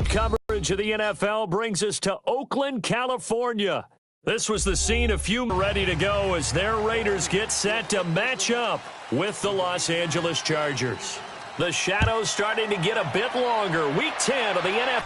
Coverage of the NFL brings us to Oakland, California. This was the scene a few ready to go as their Raiders get set to match up with the Los Angeles Chargers. The shadows starting to get a bit longer. Week 10 of the NFL.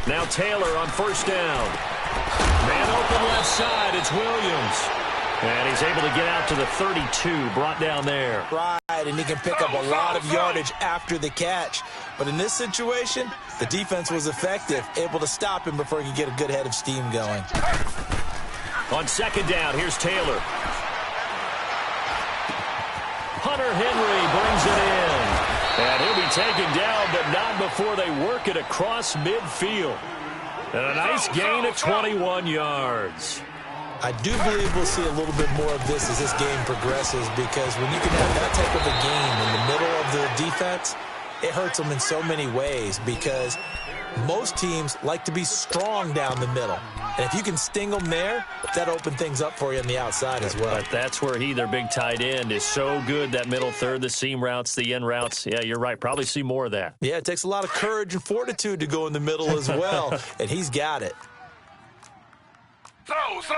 Now Taylor on first down. Man open left side, it's Williams. And he's able to get out to the 32, brought down there. Right, and he can pick up a lot of yardage after the catch. But in this situation, the defense was effective, able to stop him before he could get a good head of steam going. On second down, here's Taylor. Hunter Henry brings it in. And he'll be taken down, but not before they work it across midfield. And a nice gain of 21 yards. I do believe we'll see a little bit more of this as this game progresses, because when you can have that type of a game in the middle of the defense, it hurts them in so many ways, because most teams like to be strong down the middle. And if you can sting them there, that opens things up for you on the outside as well. But that's where their big tight end, is so good, that middle third, the seam routes, the in routes. Yeah, you're right. Probably see more of that. Yeah, it takes a lot of courage and fortitude to go in the middle as well, and he's got it. Slow. Z.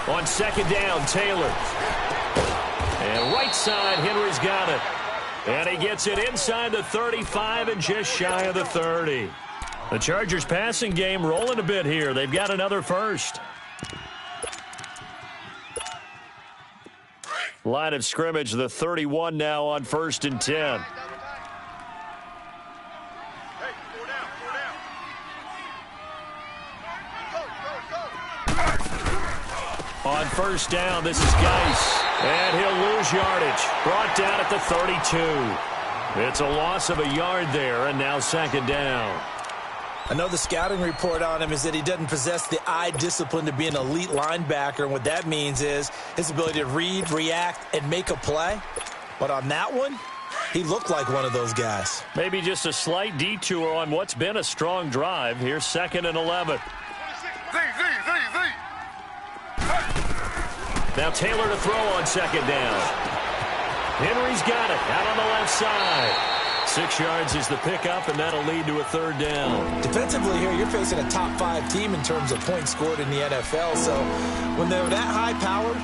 On second down, Taylor. And right side, Henry's got it. And he gets it inside the 35 and just shy of the 30. The Chargers passing game rolling a bit here. They've got another first. Line of scrimmage, the 31 now on 1st and 10. On first down, this is Geis. And he'll lose yardage. Brought down at the 32. It's a loss of a yard there, and now second down. I know the scouting report on him is that he doesn't possess the eye discipline to be an elite linebacker. And what that means is his ability to read, react, and make a play. But on that one, he looked like one of those guys. Maybe just a slight detour on what's been a strong drive. Here's 2nd and 11. Now Taylor to throw on second down. Henry's got it out on the left side. 6 yards is the pickup, and that'll lead to a 3rd down. Defensively here, you're facing a top 5 team in terms of points scored in the NFL. So when they're that high powered,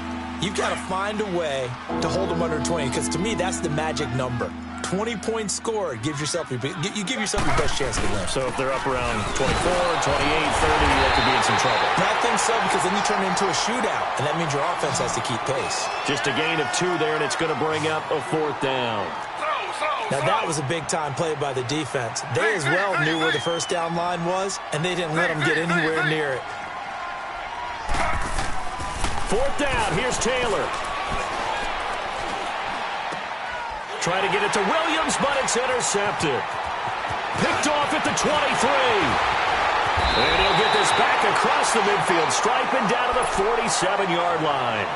you've got to find a way to hold them under 20, because to me, that's the magic number. 20 points scored gives yourself you give yourself your best chance to win. So if they're up around 24, 28, 30, they could be in some trouble. I think so, because then you turn it into a shootout, and that means your offense has to keep pace. Just a gain of 2 there, and it's going to bring up a 4th down. Now, that was a big-time play by the defense. They as well knew where the first down line was, and they didn't let them get anywhere near it. 4th down. Here's Taylor. Try to get it to Williams, but it's intercepted. Picked off at the 23. And he'll get this back across the midfield stripe and down to the 47-yard line.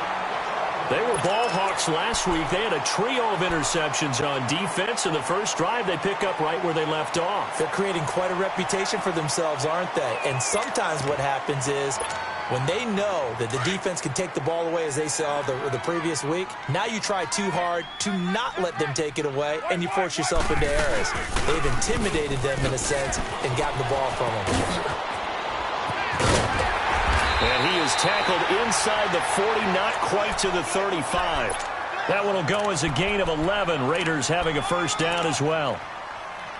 They were ball hawks last week. They had a trio of interceptions on defense. In the first drive, they pick up right where they left off. They're creating quite a reputation for themselves, aren't they? And sometimes what happens is when they know that the defense can take the ball away, as they saw the previous week, now you try too hard to not let them take it away, and you force yourself into errors. They've intimidated them in a sense and gotten the ball from them. And he is tackled inside the 40, not quite to the 35. That one will go as a gain of 11. Raiders having a first down as well.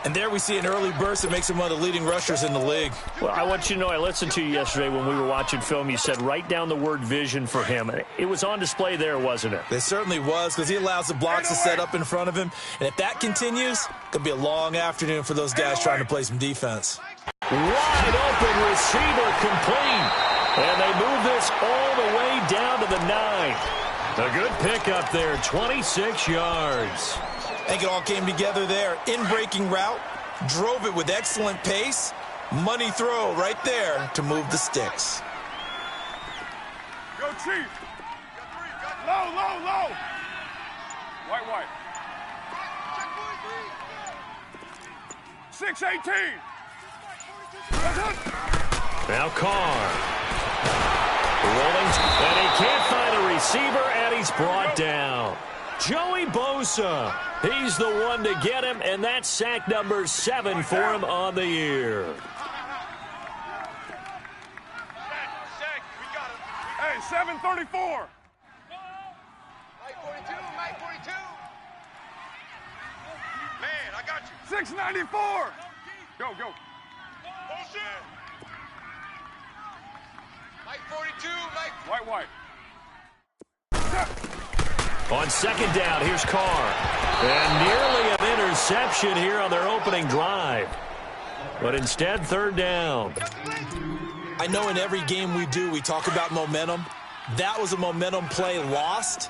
And there we see an early burst that makes him one of the leading rushers in the league. Well, I want you to know, I listened to you yesterday when we were watching film. You said write down the word vision for him. It was on display there, wasn't it? It certainly was, because he allows the blocks to set up in front of him. And if that continues, it could be a long afternoon for those guys trying to play some defense. Wide open receiver complete. And they move this this all the way down to the 9. A good pickup there, 26 yards. I think it all came together there. In-breaking route, drove it with excellent pace. Money throw right there to move the sticks. Go, Chief. Low, low, low. White, white. 6-18. Now Carr. Rolling, and he can't find a receiver, and he's brought down. Joey Bosa. He's the one to get him, and that's sack number 7 for him on the year. Hey, 734. Mike 42, Mike 42. Man, I got you. 694. Go, go. Bullshit. Mike 42, Mike. White, white. On second down, here's Carr. And nearly an interception here on their opening drive. But instead, third down. I know in every game we do, we talk about momentum. That was a momentum play lost.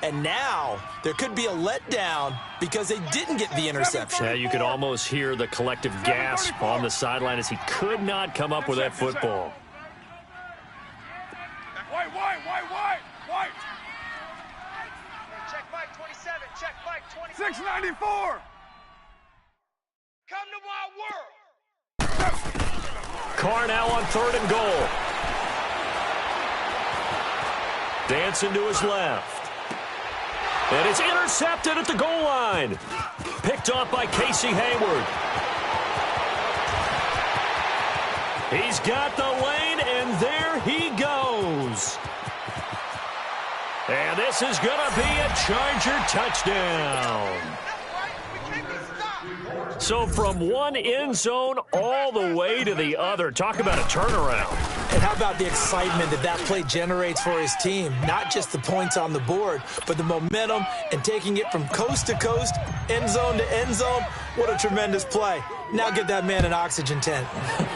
And now there could be a letdown because they didn't get the interception. Yeah, you could almost hear the collective gasp on the sideline as he could not come up with that football. White, white, white, white, white. Check Mike 27, check Mike 27. 694. Come to my world. Carr now on 3rd and goal. Dancing to his left. And it's intercepted at the goal line. Picked off by Casey Hayward. He's got the lane, and there he goes. And this is going to be a Charger touchdown. So from one end zone all the way to the other. Talk about a turnaround. And how about the excitement that that play generates for his team? Not just the points on the board, but the momentum and taking it from coast to coast, end zone to end zone. What a tremendous play. Now get that man an oxygen tent.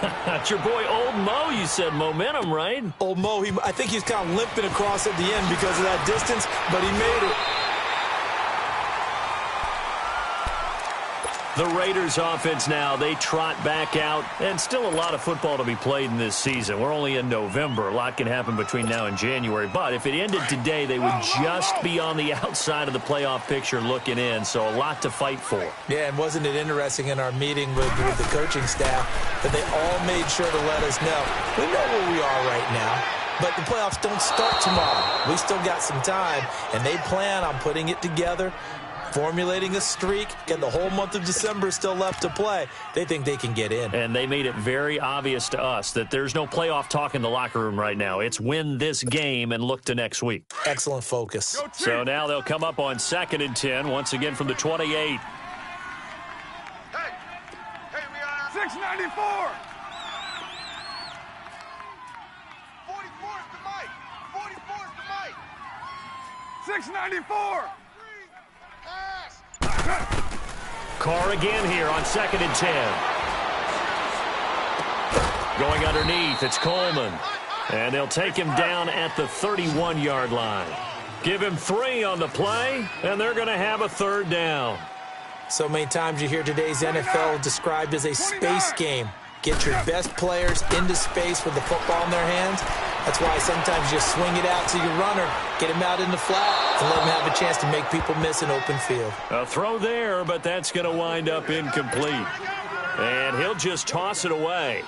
That's your boy Old Mo. You said momentum, right? Old Mo, I think he's kind of limping across at the end because of that distance, but he made it. The Raiders offense now, they trot back out, and still a lot of football to be played in this season. We're only in November. A lot can happen between now and January, but if it ended today, they would just be on the outside of the playoff picture looking in, so a lot to fight for. Yeah, and wasn't it interesting in our meeting with the coaching staff that they all made sure to let us know, we know where we are right now, but the playoffs don't start tomorrow. We still got some time, and they plan on putting it together, formulating a streak, and the whole month of December is still left to play. They think they can get in. And they made it very obvious to us that there's no playoff talk in the locker room right now. It's win this game and look to next week. Excellent focus. So now they'll come up on 2nd and 10, once again from the 28. Hey, we are 694. 44 is the mic. 44 is the mic. 694. Carr again here on 2nd and 10. Going underneath, it's Coleman. And they'll take him down at the 31-yard line. Give him 3 on the play, and they're going to have a 3rd down. So many times you hear today's NFL described as a space game. Get your best players into space with the football in their hands. That's why sometimes you swing it out to your runner, get him out in the flat, and let him have a chance to make people miss an open field. A throw there, but that's going to wind up incomplete. And he'll just toss it away.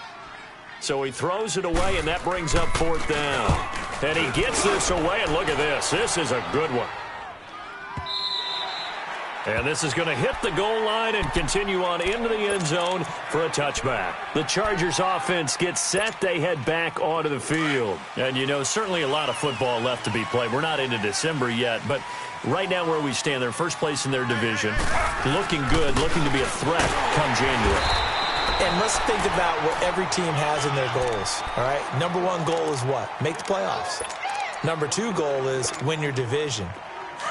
So he throws it away, and that brings up 4th down. And he gets this away, and look at this. This is a good one. And this is going to hit the goal line and continue on into the end zone for a touchback. The Chargers offense gets set. They head back onto the field. And, you know, certainly a lot of football left to be played. We're not into December yet, but right now where we stand, they're first place in their division. Looking good, looking to be a threat come January. And let's think about what every team has in their goals, all right? Number 1 goal is what? Make the playoffs. Number 2 goal is win your division.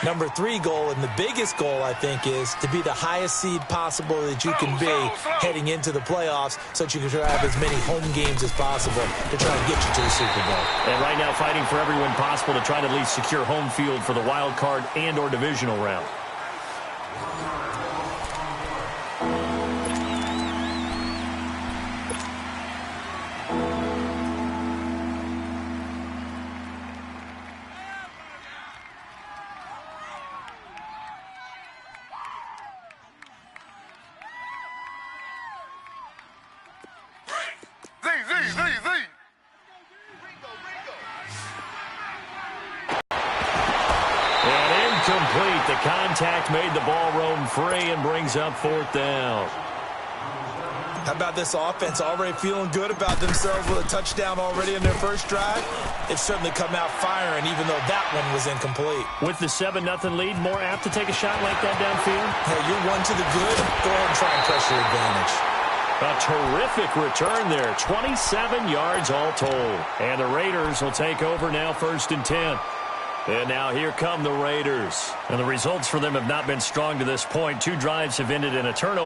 Number 3 goal, and the biggest goal, I think, is to be the highest seed possible that you can be heading into the playoffs so that you can try to have as many home games as possible to try and get you to the Super Bowl. And right now fighting for every win possible to try to at least secure home field for the wild card and or divisional round. Complete. The contact made the ball roam free and brings up 4th down. How about this offense? Already feeling good about themselves with a touchdown already in their first drive. They've certainly come out firing, even though that one was incomplete. With the 7-0 lead, more apt to take a shot like that downfield? Hey, you're one to the good. Go ahead and try and press your advantage. A terrific return there. 27 yards all told. And the Raiders will take over now 1st and 10. And now here come the Raiders. And the results for them have not been strong to this point. 2 drives have ended in a turnover.